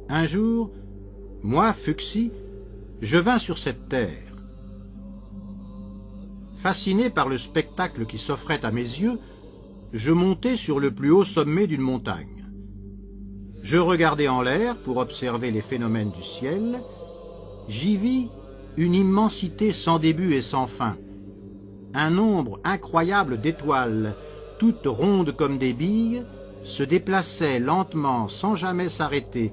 Un jour, moi, Fuxi, je vins sur cette terre. Fasciné par le spectacle qui s'offrait à mes yeux, je montai sur le plus haut sommet d'une montagne. Je regardai en l'air pour observer les phénomènes du ciel. J'y vis une immensité sans début et sans fin, un nombre incroyable d'étoiles, toutes rondes comme des billes, se déplaçaient lentement sans jamais s'arrêter,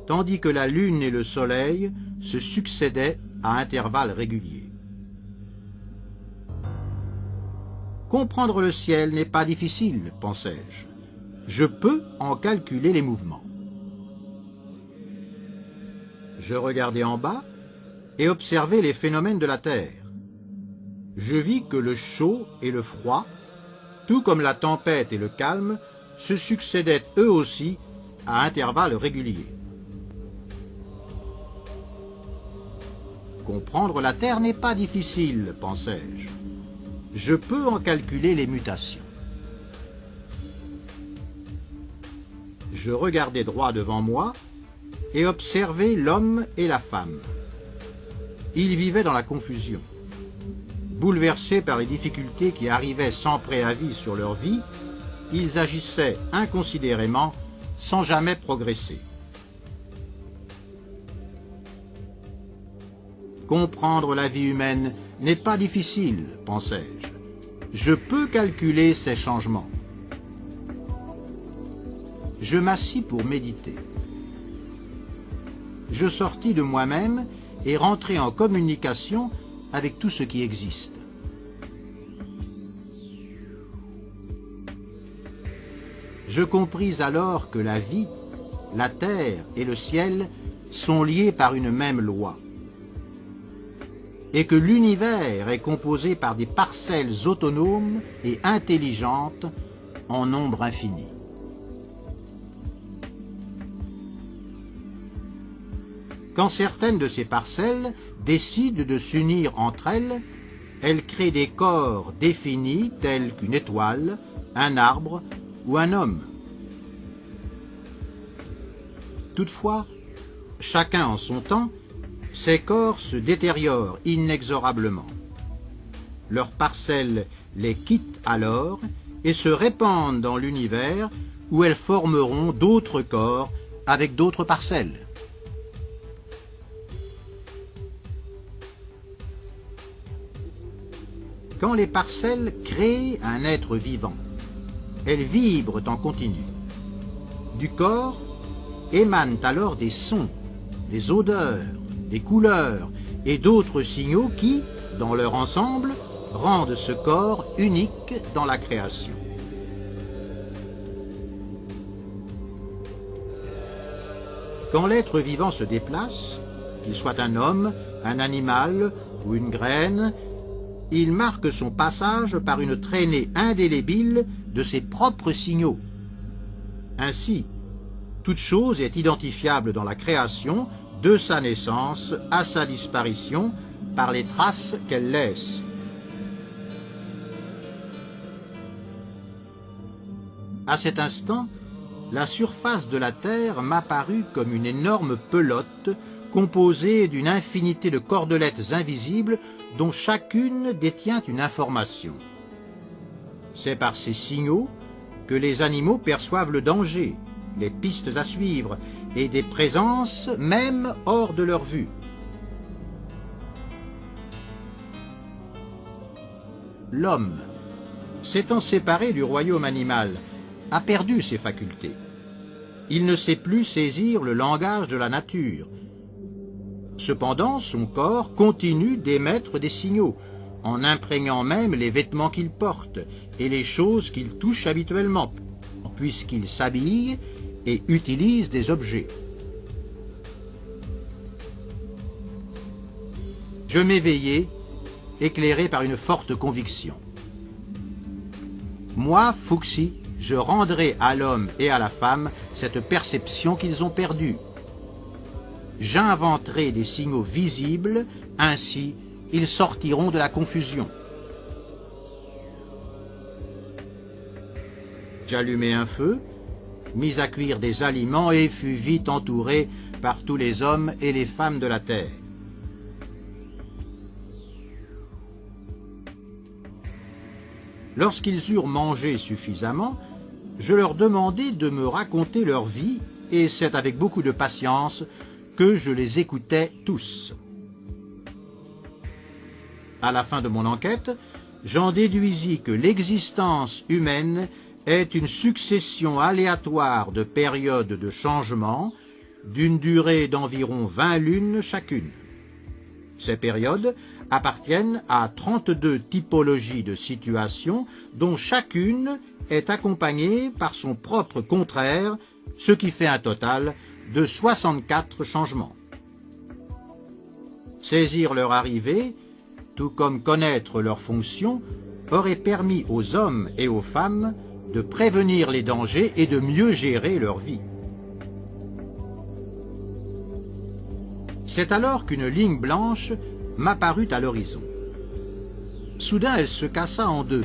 tandis que la lune et le soleil se succédaient à intervalles réguliers. Comprendre le ciel n'est pas difficile, pensai-je. Je peux en calculer les mouvements. Je regardai en bas et observai les phénomènes de la Terre. Je vis que le chaud et le froid, tout comme la tempête et le calme, se succédaient eux aussi à intervalles réguliers. Comprendre la Terre n'est pas difficile, pensai-je. Je peux en calculer les mutations. Je regardai droit devant moi et observai l'homme et la femme. Ils vivaient dans la confusion. Bouleversés par les difficultés qui arrivaient sans préavis sur leur vie, ils agissaient inconsidérément sans jamais progresser. Comprendre la vie humaine n'est pas difficile, pensai-je. Je peux calculer ces changements. Je m'assis pour méditer. Je sortis de moi-même et rentrai en communication avec tout ce qui existe. Je compris alors que la vie, la terre et le ciel sont liés par une même loi, et que l'univers est composé par des parcelles autonomes et intelligentes en nombre infini. Quand certaines de ces parcelles décident de s'unir entre elles, elles créent des corps définis tels qu'une étoile, un arbre ou un homme. Toutefois, chacun en son temps, ces corps se détériorent inexorablement. Leurs parcelles les quittent alors et se répandent dans l'univers où elles formeront d'autres corps avec d'autres parcelles. Quand les parcelles créent un être vivant, elles vibrent en continu. Du corps émanent alors des sons, des odeurs, des couleurs et d'autres signaux qui, dans leur ensemble, rendent ce corps unique dans la création. Quand l'être vivant se déplace, qu'il soit un homme, un animal ou une graine, il marque son passage par une traînée indélébile de ses propres signaux. Ainsi, toute chose est identifiable dans la création, de sa naissance à sa disparition, par les traces qu'elle laisse. À cet instant, la surface de la Terre m'apparut comme une énorme pelote composée d'une infinité de cordelettes invisibles dont chacune détient une information. C'est par ces signaux que les animaux perçoivent le danger, les pistes à suivre et des présences même hors de leur vue. L'homme, s'étant séparé du royaume animal, a perdu ses facultés. Il ne sait plus saisir le langage de la nature. Cependant, son corps continue d'émettre des signaux, en imprégnant même les vêtements qu'il porte et les choses qu'il touche habituellement, puisqu'il s'habille et utilise des objets. Je m'éveillai, éclairé par une forte conviction. Moi, Fuxi, je rendrai à l'homme et à la femme cette perception qu'ils ont perdue. J'inventerai des signaux visibles, ainsi ils sortiront de la confusion. J'allumai un feu, mis à cuire des aliments et fut vite entouré par tous les hommes et les femmes de la terre. Lorsqu'ils eurent mangé suffisamment, je leur demandai de me raconter leur vie, et c'est avec beaucoup de patience que je les écoutais tous. À la fin de mon enquête, j'en déduisis que l'existence humaine est une succession aléatoire de périodes de changement d'une durée d'environ 20 lunes chacune. Ces périodes appartiennent à 32 typologies de situations dont chacune est accompagnée par son propre contraire, ce qui fait un total de 64 changements. Saisir leur arrivée, tout comme connaître leurs fonctions, aurait permis aux hommes et aux femmes de prévenir les dangers et de mieux gérer leur vie. C'est alors qu'une ligne blanche m'apparut à l'horizon. Soudain, elle se cassa en deux,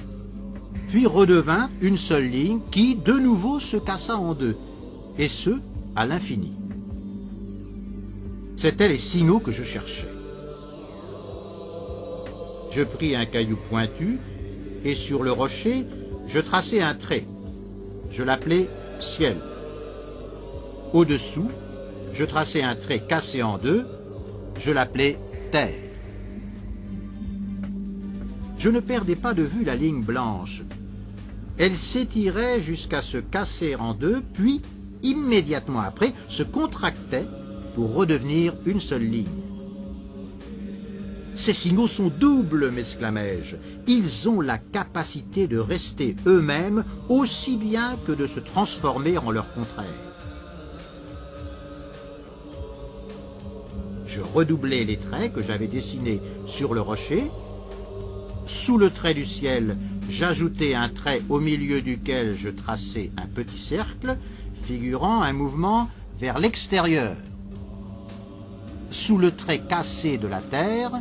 puis redevint une seule ligne qui, de nouveau, se cassa en deux, et ce, à l'infini. C'étaient les signaux que je cherchais. Je pris un caillou pointu, et sur le rocher, je traçai un trait. Je l'appelai « ciel ». Au-dessous, je traçai un trait cassé en deux, je l'appelai « terre ». Je ne perdais pas de vue la ligne blanche. Elle s'étirait jusqu'à se casser en deux, puis, immédiatement après, se contractait pour redevenir une seule ligne. « Ces signaux sont doubles, m'exclamai-je. Ils ont la capacité de rester eux-mêmes aussi bien que de se transformer en leur contraire. » Je redoublai les traits que j'avais dessinés sur le rocher. Sous le trait du ciel, j'ajoutai un trait au milieu duquel je traçai un petit cercle, figurant un mouvement vers l'extérieur. Sous le trait cassé de la terre,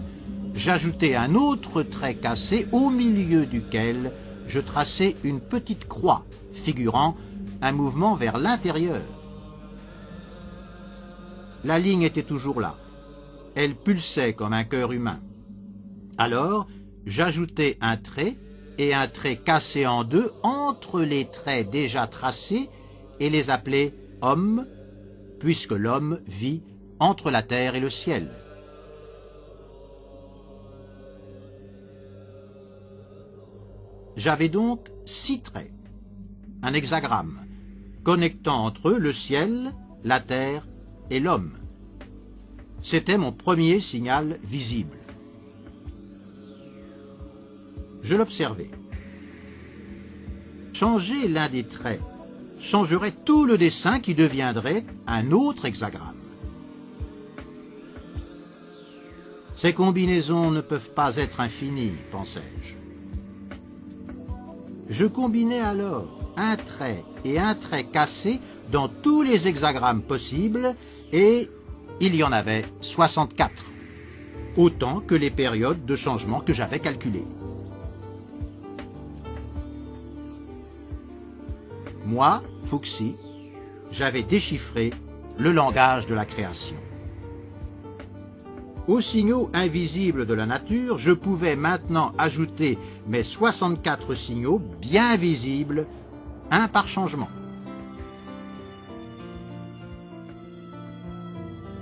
j'ajoutai un autre trait cassé au milieu duquel je traçai une petite croix, figurant un mouvement vers l'intérieur. La ligne était toujours là. Elle pulsait comme un cœur humain. Alors, j'ajoutai un trait et un trait cassé en deux entre les traits déjà tracés et les appelai « homme », puisque l'homme vit entre la terre et le ciel. J'avais donc 6 traits, un hexagramme, connectant entre eux le ciel, la terre et l'homme. C'était mon premier signal visible. Je l'observais. Changer l'un des traits changerait tout le dessin qui deviendrait un autre hexagramme. Ces combinaisons ne peuvent pas être infinies, pensai-je. Je combinai alors un trait et un trait cassé dans tous les hexagrammes possibles et il y en avait 64, autant que les périodes de changement que j'avais calculées. Moi, Fuxi, j'avais déchiffré le langage de la création. Aux signaux invisibles de la nature, je pouvais maintenant ajouter mes 64 signaux bien visibles, un par changement.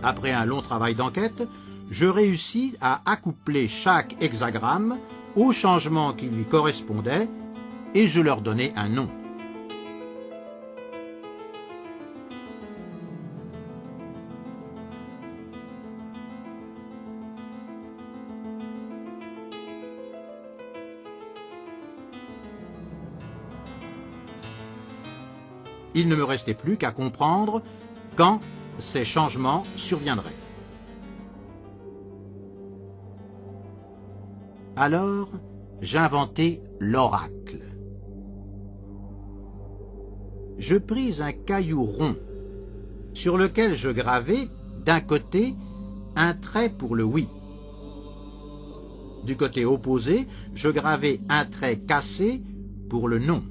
Après un long travail d'enquête, je réussis à accoupler chaque hexagramme au changement qui lui correspondait et je leur donnai un nom. Il ne me restait plus qu'à comprendre quand ces changements surviendraient. Alors, j'inventai l'oracle. Je pris un caillou rond sur lequel je gravai d'un côté un trait pour le oui. Du côté opposé, je gravai un trait cassé pour le non.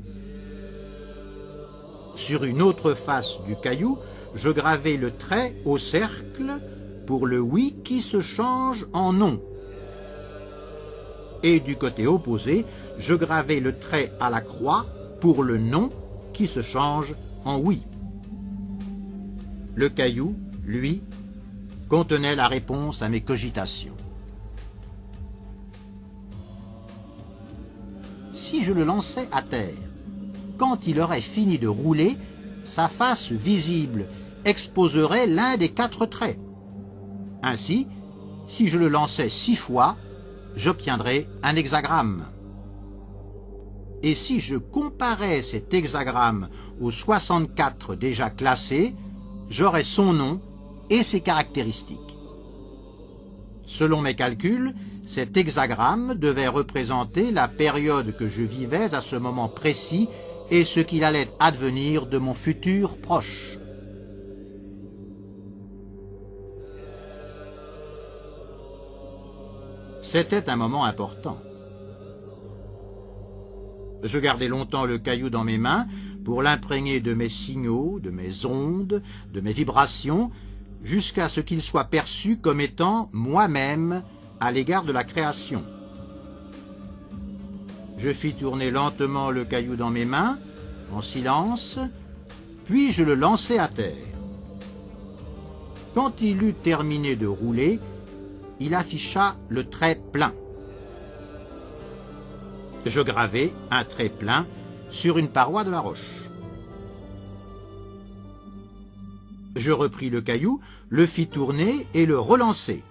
Sur une autre face du caillou, je gravai le trait au cercle pour le oui qui se change en non. Et du côté opposé, je gravai le trait à la croix pour le non qui se change en oui. Le caillou, lui, contenait la réponse à mes cogitations. Si je le lançais à terre, quand il aurait fini de rouler, sa face visible exposerait l'un des 4 traits. Ainsi, si je le lançais 6 fois, j'obtiendrais un hexagramme. Et si je comparais cet hexagramme aux 64 déjà classés, j'aurais son nom et ses caractéristiques. Selon mes calculs, cet hexagramme devait représenter la période que je vivais à ce moment précis et ce qu'il allait advenir de mon futur proche. C'était un moment important. Je gardai longtemps le caillou dans mes mains pour l'imprégner de mes signaux, de mes ondes, de mes vibrations, jusqu'à ce qu'il soit perçu comme étant moi-même à l'égard de la création. Je fis tourner lentement le caillou dans mes mains, en silence, puis je le lançai à terre. Quand il eut terminé de rouler, il afficha le trait plein. Je gravai un trait plein sur une paroi de la roche. Je repris le caillou, le fis tourner et le relançai.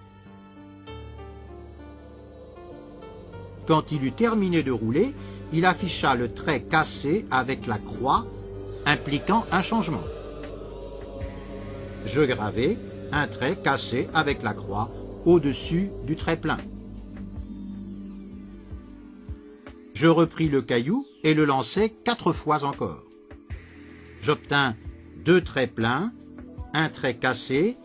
Quand il eut terminé de rouler, il afficha le trait cassé avec la croix, impliquant un changement. Je gravai un trait cassé avec la croix au-dessus du trait plein. Je repris le caillou et le lançai 4 fois encore. J'obtins 2 traits pleins, un trait cassé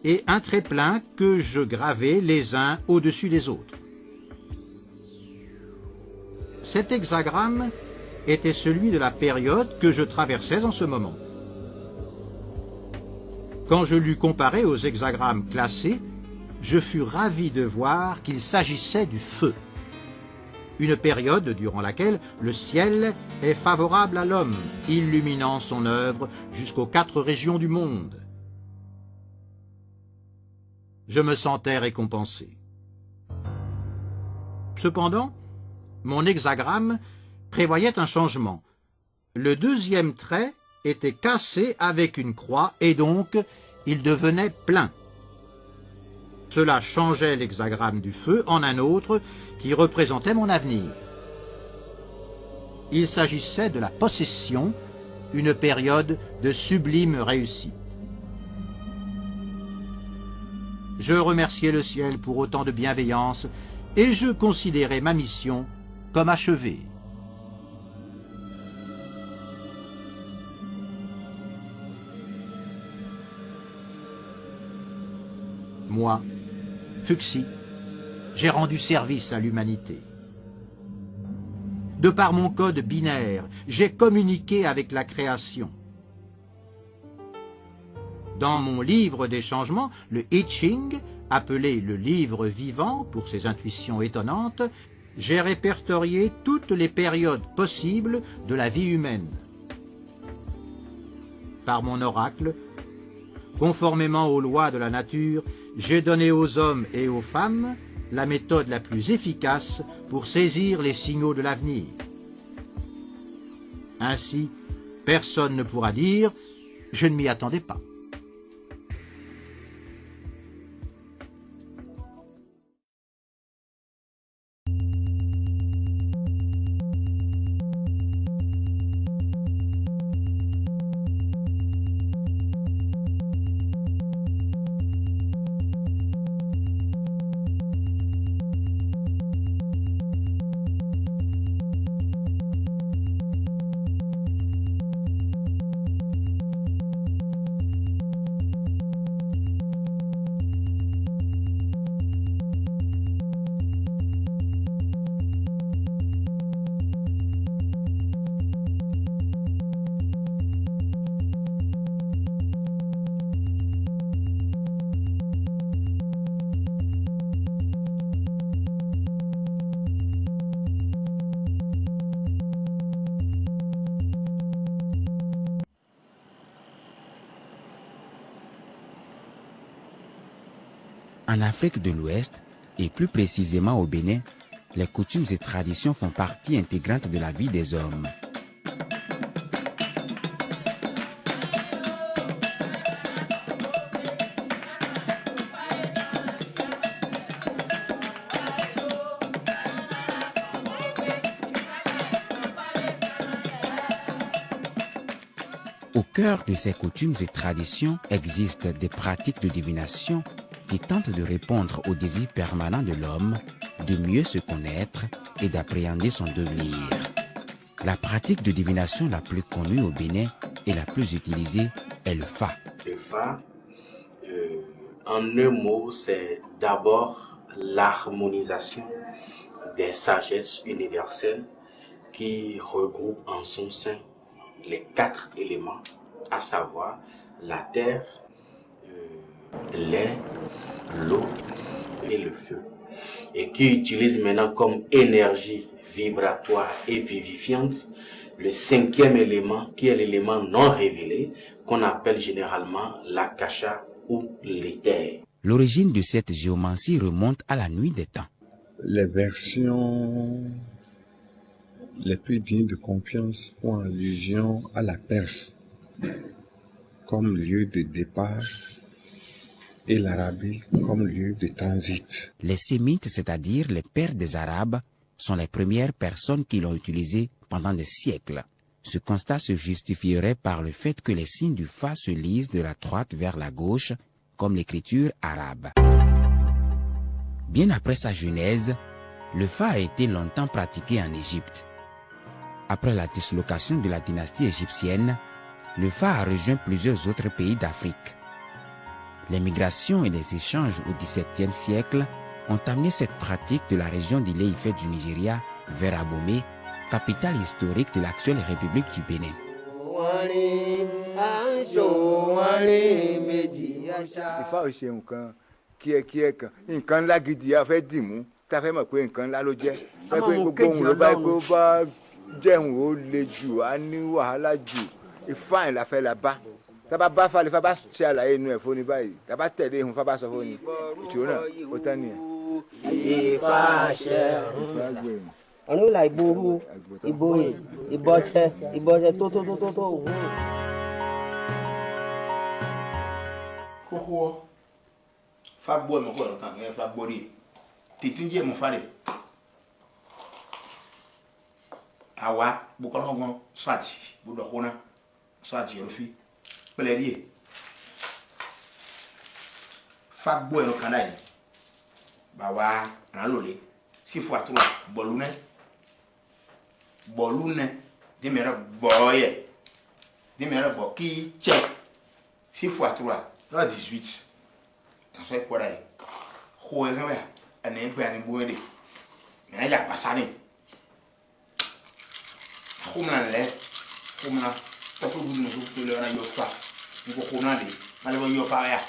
et un trait plein que je gravai les uns au-dessus des autres. Cet hexagramme était celui de la période que je traversais en ce moment. Quand je l'eus comparé aux hexagrammes classés, je fus ravi de voir qu'il s'agissait du feu, une période durant laquelle le ciel est favorable à l'homme, illuminant son œuvre jusqu'aux 4 régions du monde. Je me sentais récompensé. Cependant, mon hexagramme prévoyait un changement. Le 2e trait était cassé avec une croix et donc il devenait plein. Cela changeait l'hexagramme du feu en un autre qui représentait mon avenir. Il s'agissait de la possession, une période de sublime réussite. Je remerciai le ciel pour autant de bienveillance et je considérais ma mission comme achevée. Moi, Fuxi, j'ai rendu service à l'humanité. De par mon code binaire, j'ai communiqué avec la création. Dans mon livre des changements, le I Ching, appelé le livre vivant pour ses intuitions étonnantes, j'ai répertorié toutes les périodes possibles de la vie humaine. Par mon oracle, conformément aux lois de la nature, j'ai donné aux hommes et aux femmes la méthode la plus efficace pour saisir les signaux de l'avenir. Ainsi, personne ne pourra dire « je ne m'y attendais pas ». En Afrique de l'Ouest, et plus précisément au Bénin, les coutumes et traditions font partie intégrante de la vie des hommes. Au cœur de ces coutumes et traditions existent des pratiques de divination qui tentent de répondre au désir permanent de l'homme de mieux se connaître et d'appréhender son devenir. La pratique de divination la plus connue au Bénin et la plus utilisée est le Fa. Le Fa, en un mot, c'est d'abord l'harmonisation des sagesses universelles qui regroupent en son sein les 4 éléments, à savoir la terre, l'air, l'eau et le feu, et qui utilise maintenant comme énergie vibratoire et vivifiante le 5e élément, qui est l'élément non révélé, qu'on appelle généralement l'akasha ou l'éther. L'origine de cette géomancie remonte à la nuit des temps. Les versions les plus dignes de confiance font allusion à la Perse comme lieu de départ et l'Arabie comme lieu de transit. Les Sémites, c'est-à-dire les pères des Arabes, sont les premières personnes qui l'ont utilisé pendant des siècles. Ce constat se justifierait par le fait que les signes du Fa se lisent de la droite vers la gauche, comme l'écriture arabe. Bien après sa genèse, le Fa a été longtemps pratiqué en Égypte. Après la dislocation de la dynastie égyptienne, le Fa a rejoint plusieurs autres pays d'Afrique. Les migrations et les échanges au XVIIe siècle ont amené cette pratique de la région d'Ile-Ife du Nigeria vers Abomey, capitale historique de l'actuelle République du Bénin. Taba ba fa le fa ba tse àlàyé inú ẹ foni báyìí taba tẹ̀lé ihun fa ba sọ foni ìtúró náà ó tán ni ẹ. Ifá ṣe ọ̀run la ìgboro ìbòyè ìbọ̀ṣẹ tó òun. Kókó fa gbọ́ mi kọ́ ọ̀rọ̀ kan ẹ fa gbọ́ rí tètè jẹ́ mo fa rẹ̀ àwa bukọ́lọ́ gan sọ́ọ̀tì gbọ́dọ̀ kó náà sọ́ọ̀tì yẹn fi pẹlẹri fa gbọ́ ẹ̀rọ kan láyé bàbá ràn lólè sí fún àtúrò bọ̀lú nẹ dìmẹ̀rẹ̀ bọ̀ yẹ dìmẹ̀rẹ̀ bọ̀ kí jẹ́ sí fún àtúrò lọ́wọ́ 18 ẹ̀sọ́ ìpọ́dà yìí kó ẹ̀rọ yà ẹ̀nà ẹgbẹ́ àni bóyá dé mẹ́rin yà pàṣà ní kúmùnà lẹ́ kúmùnà tọ́kùn bùnú tó lọ́ra yọ fa nko kona de malebo yo fa ya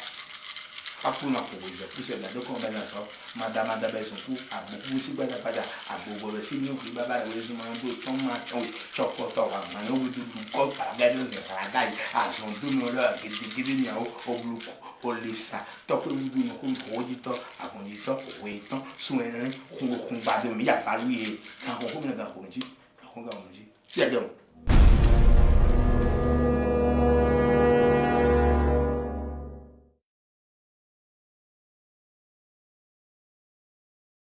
akuna ko ize puse la doko ba na so madama da ba so ku agbo si gba da pada agbo be si ni ku baba re wezu ma do ton ma ton choko to wa ma no du ko pa ga do ze ra dai a so du no la gidi ni o oblu o lisa to ko du no ko ko ji to agunji to we ton sun en kun ba do mi ya fa ri e kan ko mi na ga ko ji ko ga mo ji ti a je mo